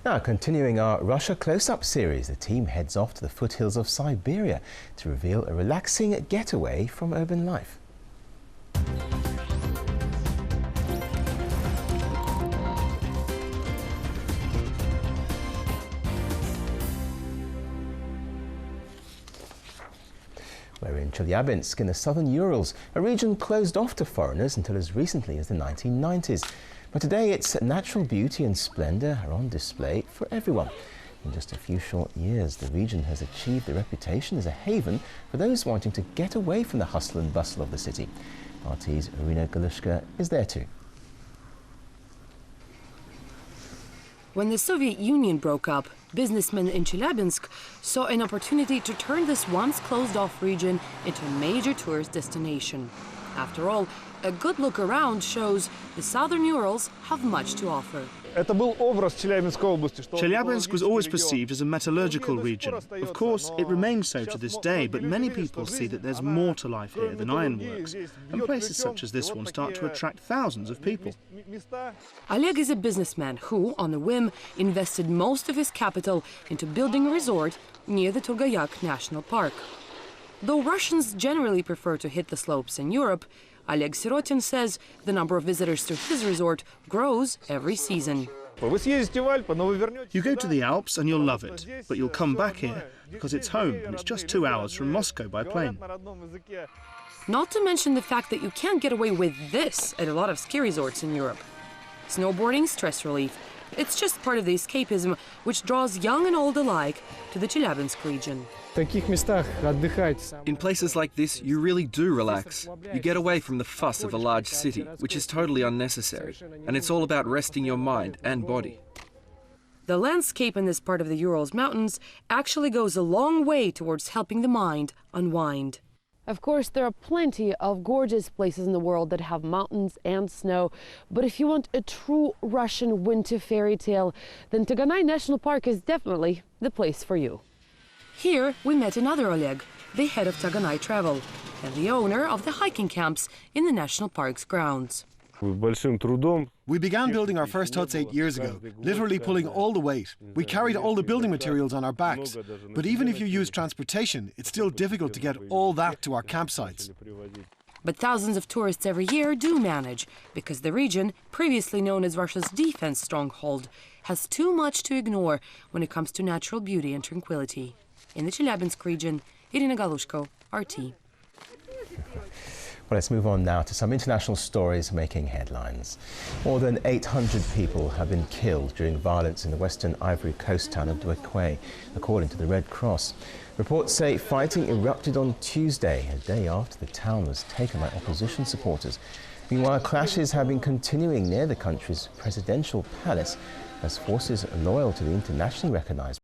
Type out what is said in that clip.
Now, continuing our Russia Close-Up series, the team heads off to the foothills of Siberia to reveal a relaxing getaway from urban life. We're in Chelyabinsk in the southern Urals, a region closed off to foreigners until as recently as the 1990s. But today its natural beauty and splendour are on display for everyone. In just a few short years, the region has achieved a reputation as a haven for those wanting to get away from the hustle and bustle of the city. RT's Irina Galushka is there too. When the Soviet Union broke up, businessmen in Chelyabinsk saw an opportunity to turn this once closed-off region into a major tourist destination. After all, a good look around shows the southern Urals have much to offer. Chelyabinsk was always perceived as a metallurgical region. Of course, it remains so to this day, but many people see that there's more to life here than ironworks, and places such as this one start to attract thousands of people. Oleg is a businessman who, on a whim, invested most of his capital into building a resort near the Turgayak National Park. Though Russians generally prefer to hit the slopes in Europe, Oleg Sirotin says the number of visitors to his resort grows every season. You go to the Alps and you'll love it, but you'll come back here because it's home and it's just 2 hours from Moscow by plane. Not to mention the fact that you can't get away with this at a lot of ski resorts in Europe. Snowboarding, stress relief. It's just part of the escapism which draws young and old alike to the Chelyabinsk region. In places like this, you really do relax. You get away from the fuss of a large city, which is totally unnecessary. And it's all about resting your mind and body. The landscape in this part of the Urals mountains actually goes a long way towards helping the mind unwind. Of course, there are plenty of gorgeous places in the world that have mountains and snow. But if you want a true Russian winter fairy tale, then Taganai National Park is definitely the place for you. Here we met another Oleg, the head of Taganai Travel, and the owner of the hiking camps in the national park's grounds. We began building our first huts 8 years ago, literally pulling all the weight. We carried all the building materials on our backs. But even if you use transportation, it's still difficult to get all that to our campsites. But thousands of tourists every year do manage, because the region, previously known as Russia's defense stronghold, has too much to ignore when it comes to natural beauty and tranquility. In the Chelyabinsk region, Irina Galushka, RT. Well, let's move on now to some international stories making headlines. More than 800 people have been killed during violence in the western Ivory Coast town of Douekwe, according to the Red Cross. Reports say fighting erupted on Tuesday, a day after the town was taken by opposition supporters. Meanwhile, clashes have been continuing near the country's presidential palace as forces loyal to the internationally recognized